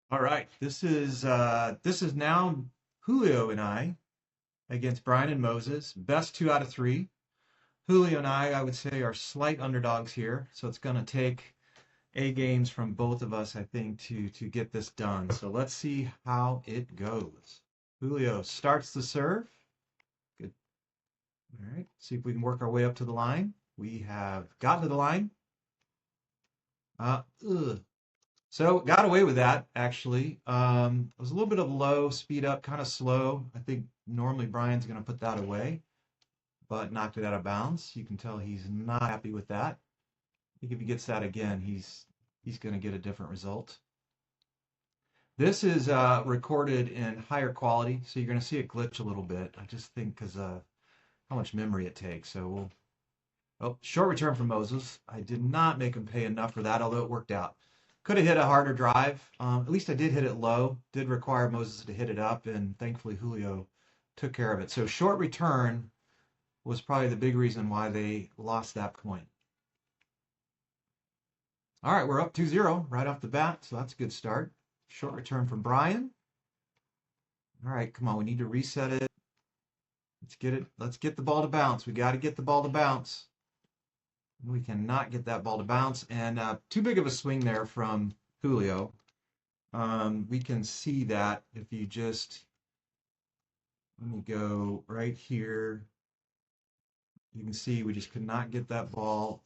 All right, this is now Julio and I against Brian and Moses. Best two out of three. Julio and I would say, are slight underdogs here, so it's going to take A games from both of us, I think, to get this done. So let's see how it goes. Julio starts the serve. Good. All right, see if we can work our way up to the line. We have gotten to the line. Ugh. So got away with that actually. It was a little bit of low speed up, kind of slow. I think normally Brian's going to put that away, but knocked it out of bounds. You can tell he's not happy with that. I think if he gets that again, he's going to get a different result. This is recorded in higher quality, so you're going to see it glitch a little bit. I just think because how much memory it takes. So we'll. Oh, short return from Moses. I did not make him pay enough for that, although it worked out. Could have hit a harder drive. At least I did hit it low. Did require Moses to hit it up, and thankfully Julio took care of it. So short return was probably the big reason why they lost that point. All right, we're up 2-0 right off the bat, so that's a good start. Short return from Brian. All right, come on, we need to reset it. Let's get it. Let's get the ball to bounce. We got to get the ball to bounce. We cannot get that ball to bounce, and too big of a swing there from Julio. We can see that if you just, let me go right here. You can see we just could not get that ball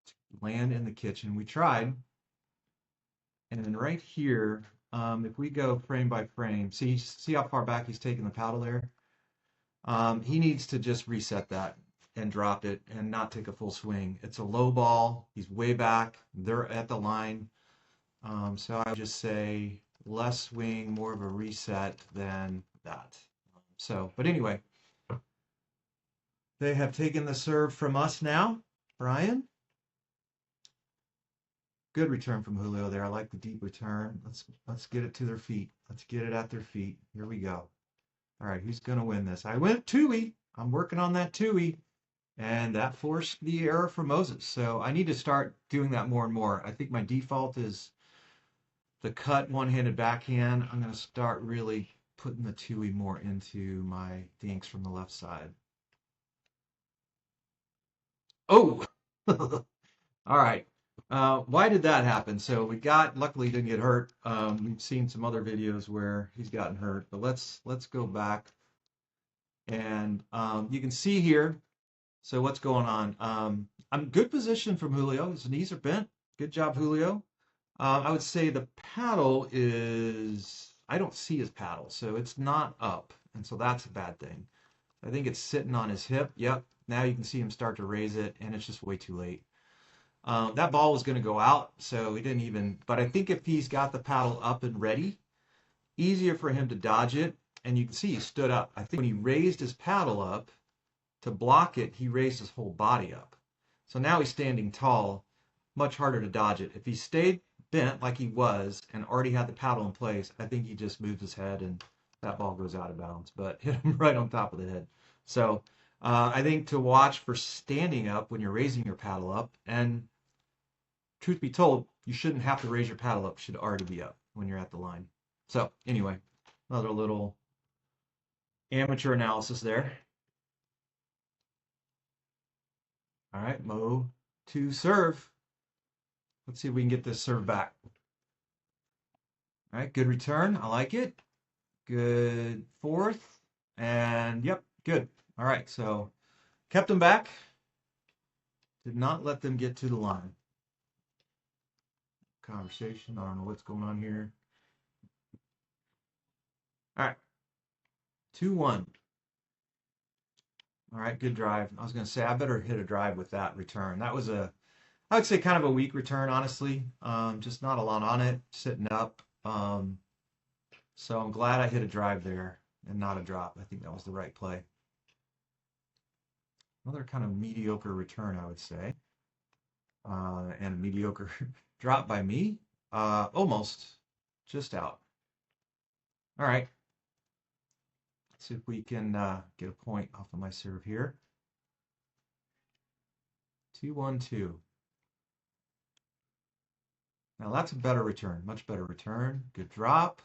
to land in the kitchen. We tried, and then right here, if we go frame by frame, see how far back he's taking the paddle there? He needs to just reset that and drop it and not take a full swing. It's a low ball. He's way back. They're at the line. So I would just say less swing, more of a reset than that. So, but anyway, they have taken the serve from us now. Brian, good return from Julio there. I like the deep return. Let's get it to their feet. Let's get it at their feet. Here we go. All right, who's gonna win this? I went two-y. I'm working on that two-y. And that forced the error for Moses. So I need to start doing that more and more. I think my default is the cut one-handed backhand. I'm going to start really putting the two-y more into my dinks from the left side. Oh, all right. Why did that happen? So luckily he didn't get hurt. We've seen some other videos where he's gotten hurt, but let's go back and you can see here. So what's going on? I'm good position from Julio. His knees are bent. Good job, Julio. I would say the paddle is, I don't see his paddle, so it's not up. And so that's a bad thing. I think it's sitting on his hip. Yep. Now you can see him start to raise it, and it's just way too late. That ball was going to go out, so he didn't even, but I think if he's got the paddle up and ready, easier for him to dodge it. And you can see he stood up. I think when he raised his paddle up to block it, he raised his whole body up. So now he's standing tall, much harder to dodge it. If he stayed bent like he was and already had the paddle in place, I think he just moved his head and that ball goes out of bounds, but hit him right on top of the head. So I think to watch for standing up when you're raising your paddle up, and truth be told, you shouldn't have to raise your paddle up, it should already be up when you're at the line. So anyway, another little amateur analysis there. All right, Mo to serve. Let's see if we can get this serve back. All right, good return. I like it. Good fourth. And yep, good. All right, so kept them back. Did not let them get to the line. Conversation. I don't know what's going on here. All right, 2-1. All right, good drive. I was going to say I better hit a drive with that return. That was I would say kind of a weak return, honestly. Just not a lot on it, sitting up. So I'm glad I hit a drive there and not a drop. I think that was the right play. Another kind of mediocre return, I would say. And a mediocre drop by me. Almost. Just out. All right. Let's see if we can get a point off of my serve here. 2-1-2. Now that's a better return, much better return. Good drop.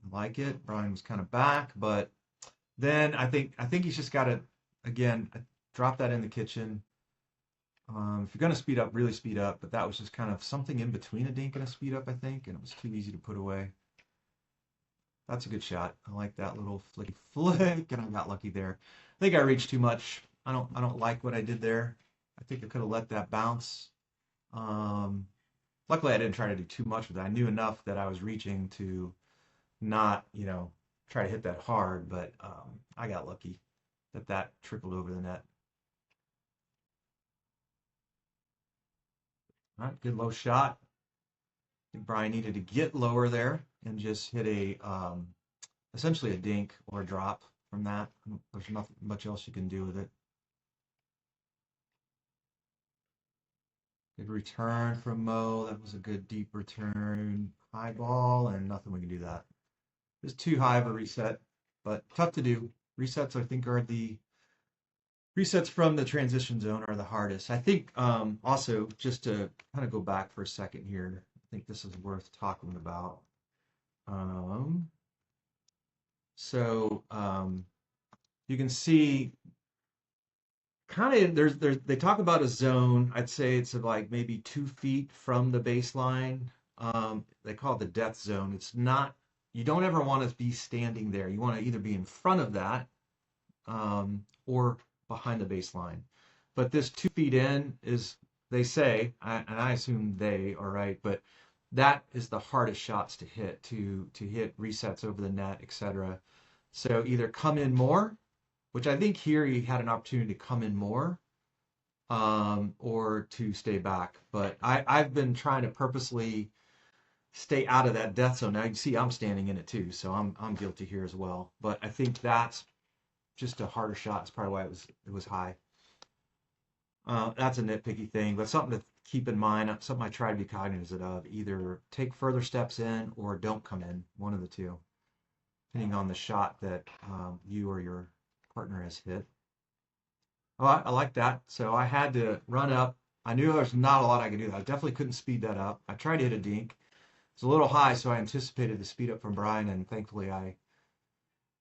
I like it. Brian was kind of back, but then I think he's just got to again drop that in the kitchen. If you're going to speed up, really speed up. But that was just kind of something in between a dink and a speed up, I think, and it was too easy to put away. That's a good shot. I like that little flicky flick, and I got lucky there. I think I reached too much. I don't like what I did there. I think I could have let that bounce. Um, Luckily, I didn't try to do too much with it. I knew enough that I was reaching to not, try to hit that hard, but I got lucky that that trickled over the net. All right, good low shot. I think Brian needed to get lower there and just hit a essentially a dink or a drop from that. There's nothing much else you can do with it. Good return from Mo. That was a good deep return. High ball, and nothing we can do that. Just too high of a reset, but tough to do. Resets, I think, are the resets from the transition zone are the hardest. I think also just to kind of go back for a second here, I think this is worth talking about. Um, so you can see kind of there's they talk about a zone. I'd say it's like maybe 2 feet from the baseline. They call it the death zone. It's not. You don't ever want to be standing there. You want to either be in front of that or behind the baseline. But this 2 feet in is, they say, and I assume they are right, but that is the hardest shots to hit, to hit resets over the net, etc. So either come in more, which I think here he had an opportunity to come in more, or to stay back. But I've been trying to purposely stay out of that death zone. Now you can see I'm standing in it too, so I'm guilty here as well. But I think that's just a harder shot. It's probably why it was high. That's a nitpicky thing, but something to keep in mind. Something I try to be cognizant of. Either take further steps in or don't come in. One of the two, depending on the shot that you or your partner has hit. Oh, I like that. So I had to run up. I knew there's not a lot I could do. I definitely couldn't speed that up. I tried to hit a dink. It's a little high, so I anticipated the speed up from Brian, and thankfully I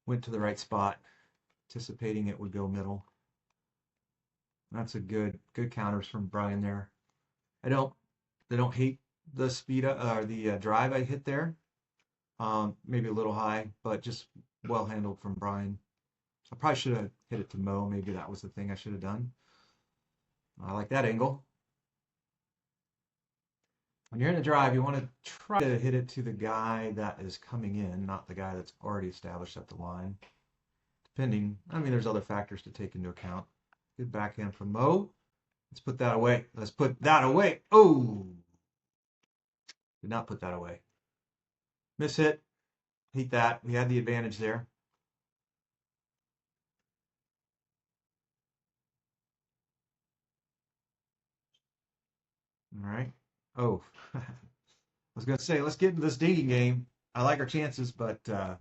went to the right spot, anticipating it would go middle. That's a good counters from Brian there. I don't they don't hate the speed or the drive I hit there. Maybe a little high, but just well handled from Brian. I probably should have hit it to Mo. Maybe that was the thing I should have done. I like that angle. When you're in a drive, you want to try to hit it to the guy that is coming in, not the guy that's already established at the line. Depending, I mean, there's other factors to take into account. Good backhand from Mo. Let's put that away. Let's put that away. Oh, did not put that away. Miss hit. Hate that. We had the advantage there. All right. Oh, I was going to say, let's get into this digging game. I like our chances, but I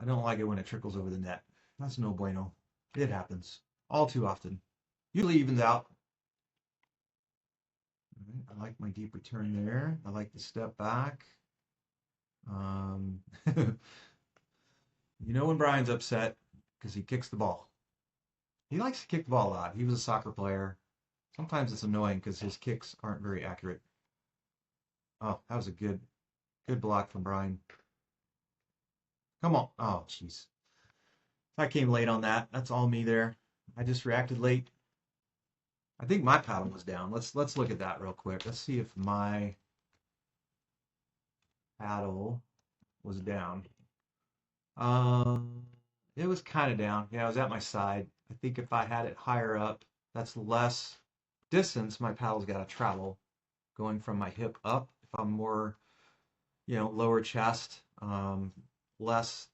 don't like it when it trickles over the net. That's no bueno. It happens all too often. Usually evens out. All right, I like my deep return there. I like the step back. Um, when Brian's upset because he kicks the ball. He likes to kick the ball a lot. He was a soccer player. Sometimes it's annoying because his kicks aren't very accurate. Oh, that was a good block from Brian. Come on. Oh, jeez. I came late on that. That's all me there. I just reacted late. I think my paddle was down. Let's look at that real quick. Let's see if my paddle was down. Um, it was kind of down. Yeah, I was at my side. I think if I had it higher up, that's less distance my paddle's got to travel going from my hip up. If I'm more, lower chest, less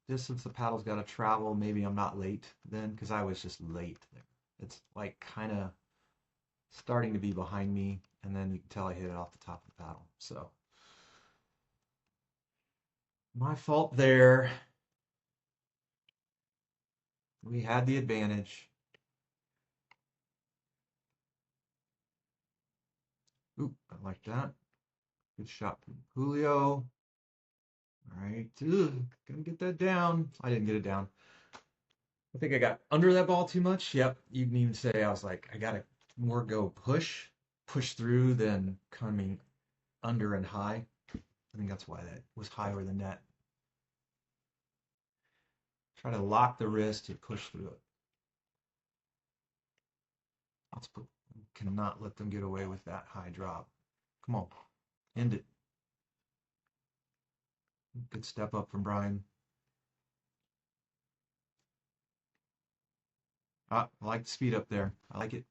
distance the paddle's got to travel. Maybe I'm not late then because I was just late there. It's like kind of starting to be behind me, and then you can tell I hit it off the top of the paddle. So my fault there. We had the advantage. Ooh, I like that. Good shot from Julio. All right, gonna get that down. I didn't get it down. I think I got under that ball too much. Yep, you can even say I was like, I gotta more go push through than coming under and high. I think that's why that was high over the net. Try to lock the wrist to push through it. Let's put, cannot let them get away with that high drop. Come on, end it. Good step up from Brian. I like the speed up there. I like it.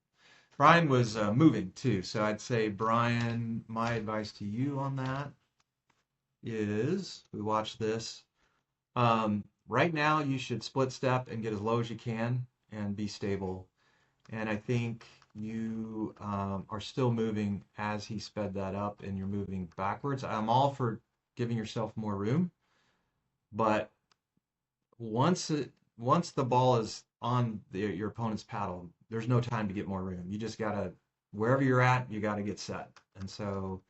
Brian was moving too, so I'd say, Brian, my advice to you on that is we watch this. Right now, you should split step and get as low as you can and be stable. And I think you are still moving as he sped that up and you're moving backwards. I'm all for giving yourself more room, but once the ball is on your opponent's paddle, there's no time to get more room. You just gotta wherever you're at, you gotta get set. And so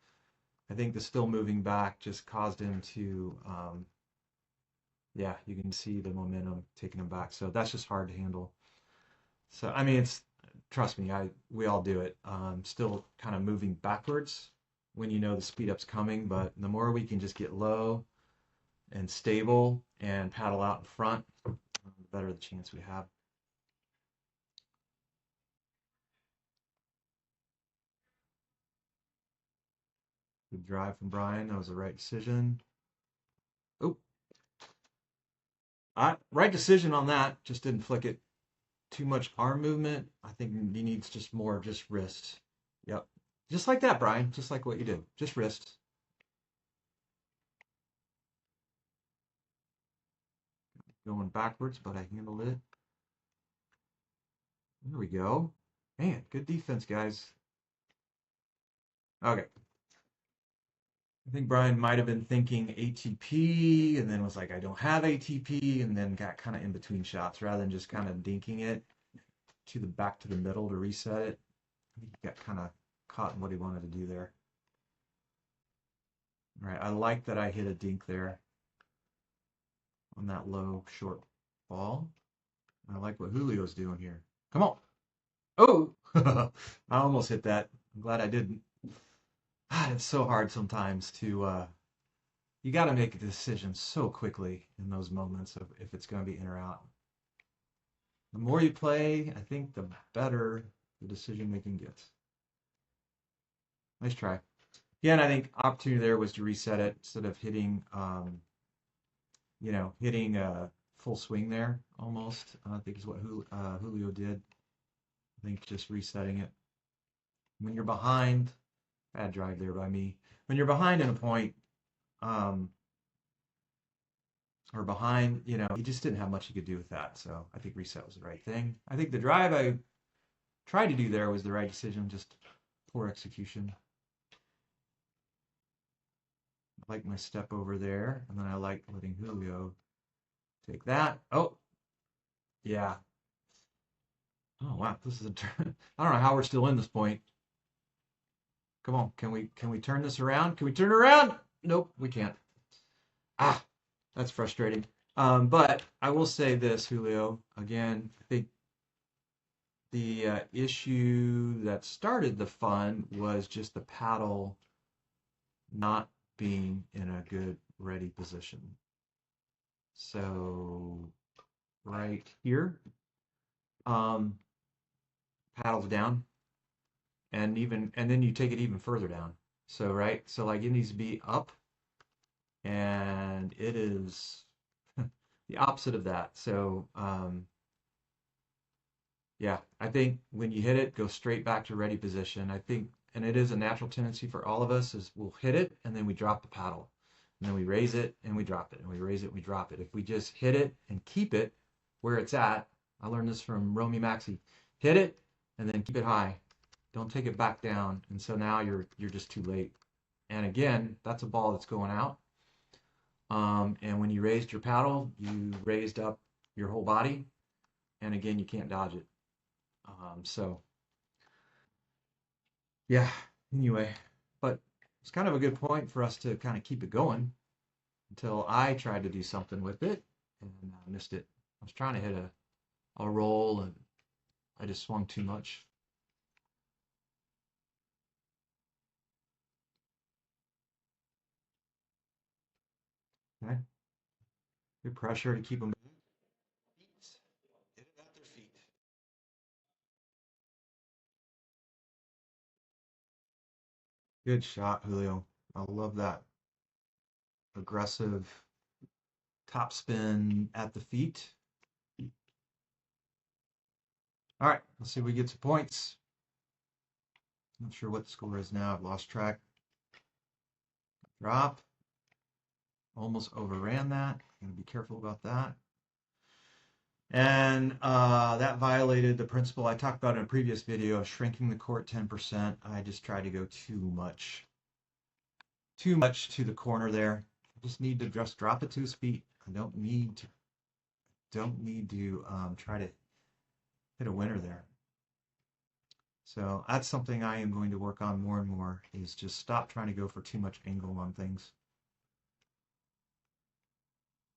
I think the still moving back just caused him to, yeah, you can see the momentum taking him back. So that's just hard to handle. So I mean, it's trust me, I we all do it. Still kind of moving backwards when you know the speed up's coming, but the more we can just get low and stable and paddle out in front, the better the chance we have. Good drive from Brian. That was the right decision. Oh, right decision on that. Just didn't flick it. Too much arm movement. I think he needs just more just wrist. Yep. Just like that, Brian. Just like what you did. Just wrist. Going backwards, but I handled it. There we go. Man, good defense, guys. Okay. I think Brian might have been thinking ATP and then was like, I don't have ATP, and then got kind of in between shots rather than just kind of dinking it to the back to the middle to reset it. I think he got kind of caught in what he wanted to do there. All right, I like that I hit a dink there on that low short ball. I like what Julio's doing here. Come on. Oh, I almost hit that. I'm glad I didn't. God, it's so hard sometimes to you got to make a decision so quickly in those moments of if it's going to be in or out. The more you play, I think the better the decision making gets. Nice try. Yeah, and I think opportunity there was to reset it instead of hitting, hitting full swing there almost. I think is what Julio did. I think just resetting it. When you're behind, bad drive there by me. When you're behind in a point, um, or behind, he just didn't have much he could do with that. So I think reset was the right thing. I think the drive I tried to do there was the right decision, just poor execution. I like my step over there, and then I like letting Julio take that. Oh, yeah. Oh wow, this is a turn. I don't know how we're still in this point. Come on, can we turn this around? Can we turn it around? Nope, we can't. Ah, that's frustrating. But I will say this, Julio. Again, I think the issue that started the fun was just the paddle not being in a good ready position. So right here, um, paddles down, and then you take it even further down. So right, so like it needs to be up, and it is the opposite of that. So yeah, I think when you hit it, go straight back to ready position. I think, and it is a natural tendency for all of us, is we'll hit it and then we drop the paddle. And then we raise it and we drop it. And we raise it and we drop it. If we just hit it and keep it where it's at, I learned this from Romy Maxey. Hit it and then keep it high. Don't take it back down. And so now you're just too late. And again, that's a ball that's going out. And when you raised your paddle, you raised up your whole body. And again, you can't dodge it. So, yeah. Anyway, but it's kind of a good point for us to kind of keep it going until I tried to do something with it and I missed it. I was trying to hit a roll and I just swung too much. Okay. Good pressure to keep them. Hit it at their feet. Good shot, Julio. I love that aggressive top spin at the feet. All right, let's see if we get some points. Not sure what the score is now. I've lost track. Drop. Almost overran that. Gotta be careful about that. And that violated the principle I talked about in a previous video of shrinking the court 10%. I just tried to go too much to the corner there. I just need to just drop it to his feet. I don't need to try to hit a winner there. So that's something I am going to work on more and more is just stop trying to go for too much angle on things.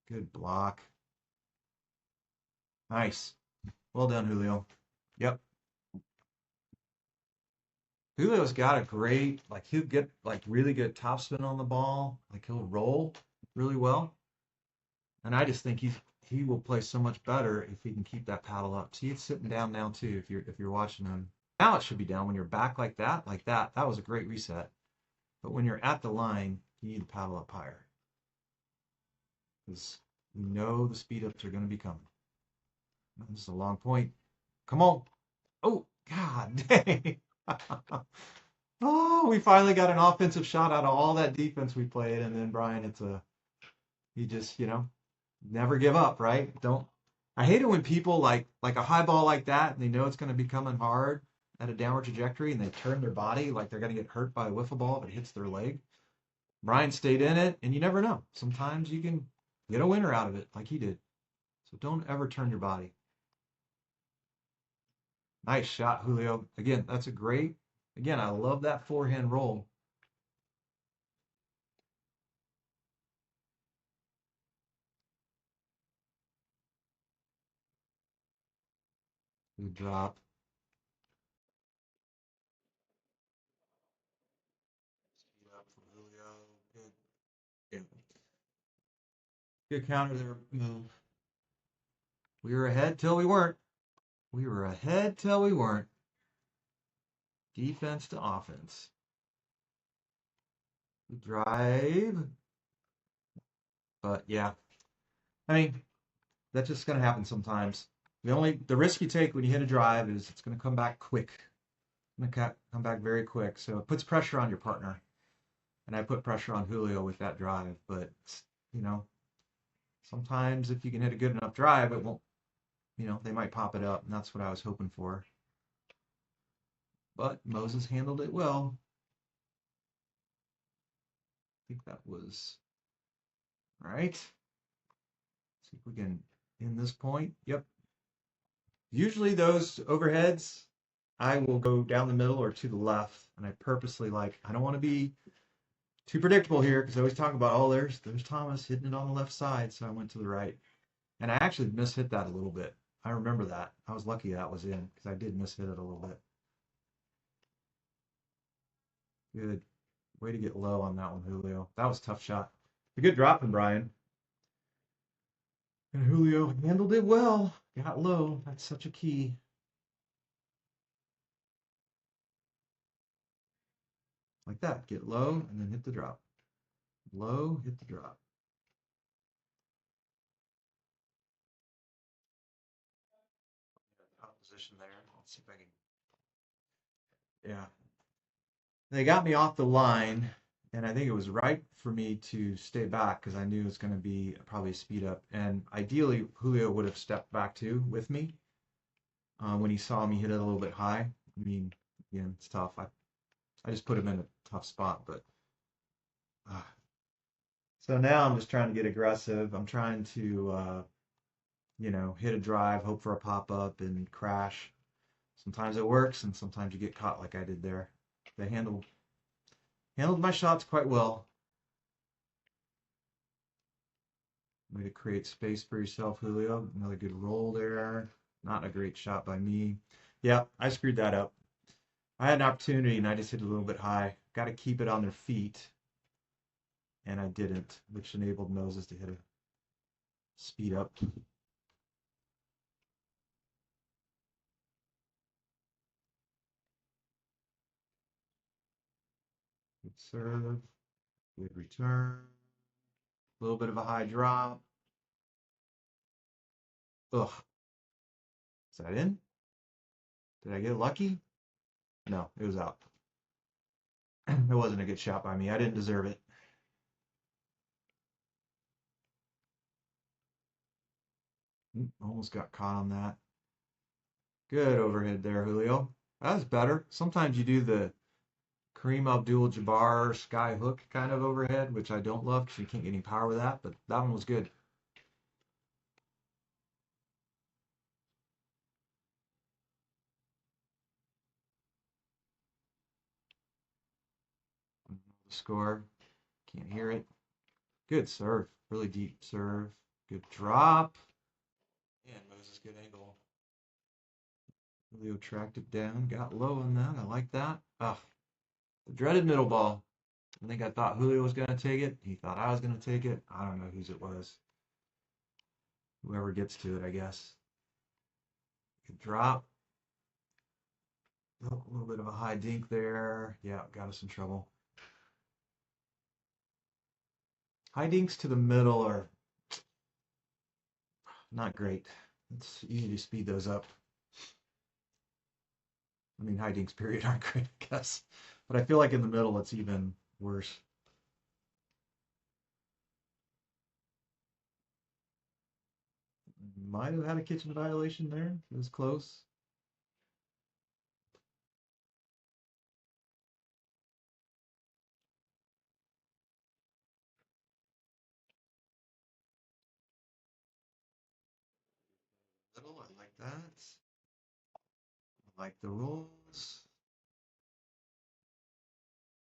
Good block. Nice. Well done, Julio. Yep. Julio's got a great, like he'll get like really good topspin on the ball. Like he'll roll really well. And I just think he will play so much better if he can keep that paddle up. See, it's sitting down now too if you're watching him. Now it should be down when you're back like that, like that. That was a great reset. But when you're at the line, you need to paddle up higher. Because you know the speed ups are going to be coming. This is a long point. Come on. Oh, God dang. Oh, we finally got an offensive shot out of all that defense we played, and then Brian, he just, never give up, right? Don't. I hate it when people like a high ball like that, and they know it's going to be coming hard at a downward trajectory, and they turn their body like they're going to get hurt by a wiffle ball if it hits their leg. Brian stayed in it, and you never know. Sometimes you can get a winner out of it, like he did. So don't ever turn your body. Nice shot, Julio. Again, that's a great. Again, I love that forehand roll. Good drop. Speed up from Julio. Good. Yeah. Good counter there. Move. We were ahead till we weren't. We were ahead till we weren't. Defense to offense. Good drive. But yeah, I mean, that's just going to happen sometimes. The risk you take when you hit a drive is it's going to come back quick. It's going to come back very quick. So it puts pressure on your partner. And I put pressure on Julio with that drive. But, you know, sometimes if you can hit a good enough drive, it won't, they might pop it up. And that's what I was hoping for. But Moses handled it well. I think that was all right. See if we can end this point. Yep. Usually those overheads, I will go down the middle or to the left. And I purposely I don't want to be too predictable here because I always talk about, oh, there's Thomas hitting it on the left side. So I went to the right. And I actually mishit that a little bit. I remember that. I was lucky that was in because I did mishit it a little bit. Good. Way to get low on that one, Julio. That was a tough shot. A good drop from Brian. And Julio handled it well. Got low. That's such a key. Like that. Get low and then hit the drop. Low, hit the drop. Opposition there. Let's see if I can. Yeah. They got me off the line, and I think it was right for me to stay back because I knew it's going to be probably a speed up. And ideally, Julio would have stepped back too with me when he saw me hit it a little bit high. I mean, again, it's tough. I just put him in a tough spot, but uh, so now I'm just trying to get aggressive. I'm trying to hit a drive, hope for a pop up, and crash. Sometimes it works, and sometimes you get caught like I did there. The handle Handled my shots quite well. Way to create space for yourself, Julio. Another good roll there. Not a great shot by me. Yeah, I screwed that up. I had an opportunity and I just hit it a little bit high. Got to keep it on their feet, and I didn't, which enabled Moses to hit a speed up. Good serve, good return. A little bit of a high drop. Ugh, is that in? Did I get lucky? No, it was out. It wasn't a good shot by me. I didn't deserve it. Almost got caught on that. Good overhead there, Julio. That was better. Sometimes you do the Kareem Abdul-Jabbar sky hook kind of overhead, which I don't love because you can't get any power with that, but that one was good. The score. Can't hear it. Good serve. Really deep serve. Good drop. And Moses, good angle. Julio tracked it down. Got low on that. I like that. Ah, the dreaded middle ball. I think I thought Julio was going to take it. He thought I was going to take it. I don't know whose it was. Whoever gets to it, I guess. Good drop. Oh, a little bit of a high dink there. Yeah, got us in trouble. High dinks to the middle are not great. It's easy to speed those up. I mean, high dinks period aren't great, I guess. But I feel like in the middle it's even worse. Might have had a kitchen violation there. It was close. Middle, I like that. I like the rolls.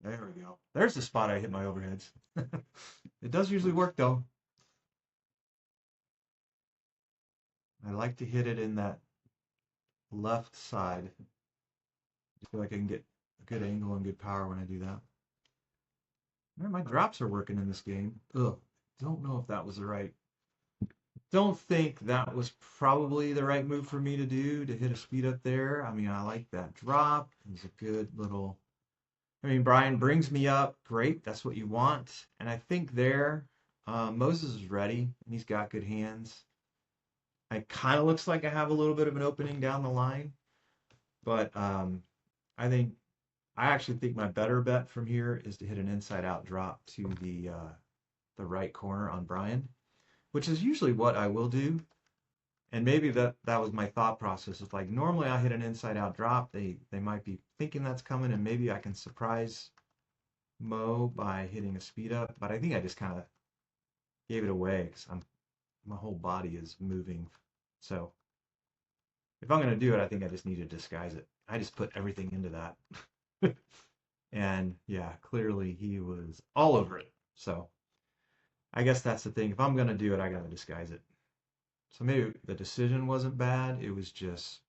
There we go. There's the spot I hit my overheads. It does usually work though. I like to hit it in that left side. I feel like I can get a good angle and good power when I do that. Man, my drops are working in this game. Ugh. Don't know if that was the right. Don't think that was probably the right move for me to do to hit a speed up there. I mean, I like that drop. It's a good little. I mean, Brian brings me up. Great. That's what you want. And I think there, Moses is ready and he's got good hands. It kind of looks like I have a little bit of an opening down the line, but I think I actually think my better bet from here is to hit an inside out drop to the right corner on Brian, which is usually what I will do. And maybe that was my thought process. It's like normally I hit an inside out drop. They might be thinking that's coming, and maybe I can surprise Mo by hitting a speed up. But I think I just kind of gave it away because my whole body is moving. So if I'm gonna do it, I think I just need to disguise it. I just put everything into that. And yeah, clearly he was all over it. So I guess that's the thing. If I'm gonna do it, I gotta disguise it. So maybe the decision wasn't bad. It was just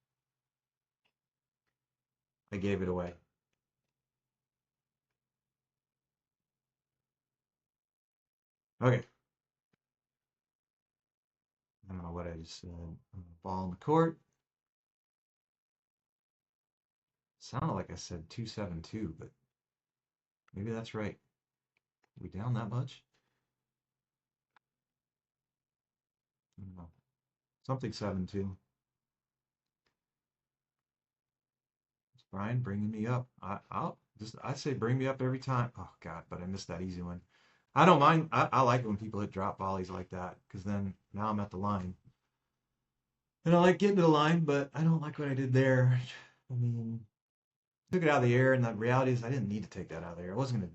I gave it away. Okay. I don't know what I just said. Ball in the court. Sounded like I said 272, but maybe that's right. We down that much? I don't know. Something 7-2. It's Brian bringing me up. I say bring me up every time. Oh God, but I missed that easy one. I don't mind. I like it when people hit drop volleys like that because then now I'm at the line. And I like getting to the line, but I don't like what I did there. I mean, took it out of the air, and the reality is I didn't need to take that out of the air. I wasn't gonna.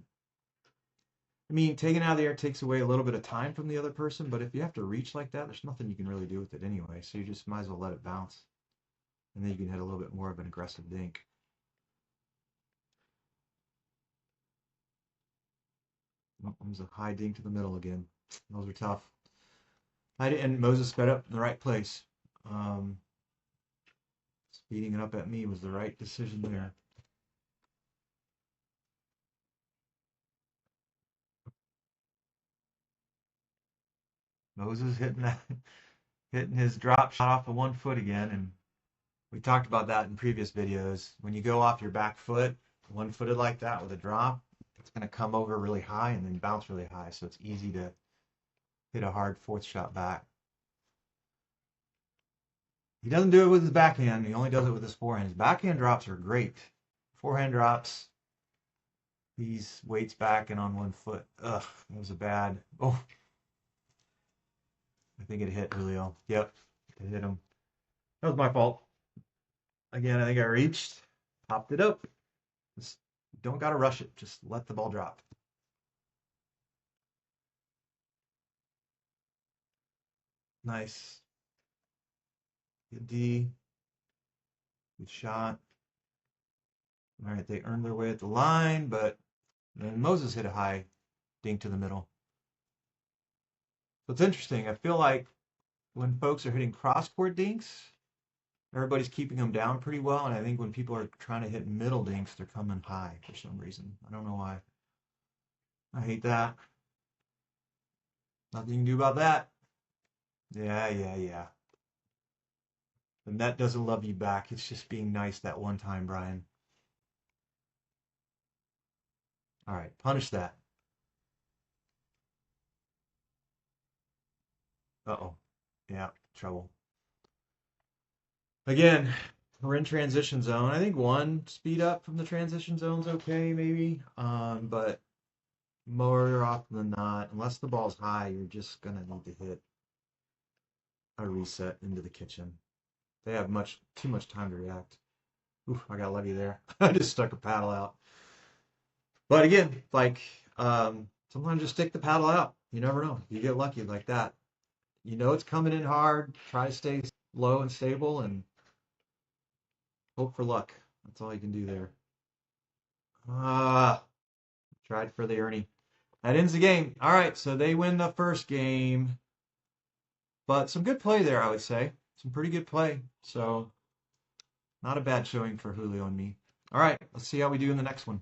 I mean, taking it out of the air takes away a little bit of time from the other person, but if you have to reach like that, there's nothing you can really do with it anyway. So you just might as well let it bounce, and then you can hit a little bit more of an aggressive dink. Oh, it was a high dink to the middle again. Those are tough. And Moses sped up in the right place. Um, Speeding it up at me was the right decision there. Moses hitting that, hitting his drop shot off of 1 foot again, and we talked about that in previous videos. When you go off your back foot, 1-footed like that with a drop, it's going to come over really high and then bounce really high, so it's easy to hit a hard fourth shot back. He doesn't do it with his backhand. He only does it with his forehand. His backhand drops are great. Forehand drops, he's weights back and on 1 foot. Ugh, that was a bad. Oh, I think it hit Julio. Yep, it hit him. That was my fault. Again, I think I reached, popped it up. Just don't gotta rush it. Just let the ball drop. Nice. Good D. Good shot. All right, they earned their way at the line, but then Moses hit a high dink to the middle. So it's interesting. I feel like when folks are hitting cross-court dinks, everybody's keeping them down pretty well, and I think when people are trying to hit middle dinks, they're coming high for some reason. I don't know why. I hate that. Nothing you can do about that. Yeah. The net doesn't love you back. It's just being nice that one time, Brian. All right, punish that. Uh-oh. Yeah, trouble. Again, we're in transition zone. I think one speed up from the transition zone's okay, maybe. But more often than not, unless the ball's high, you're just gonna need to hit a reset into the kitchen. They have too much time to react. Oof, I got lucky there. I just stuck a paddle out. But again, like sometimes just stick the paddle out. You never know. You get lucky like that. You know it's coming in hard. Try to stay low and stable and hope for luck. That's all you can do there. Ah, tried for the Ernie. That ends the game. All right, so they win the first game. But some good play there, I would say. Some pretty good play. So not a bad showing for Julio and me. All right, let's see how we do in the next one.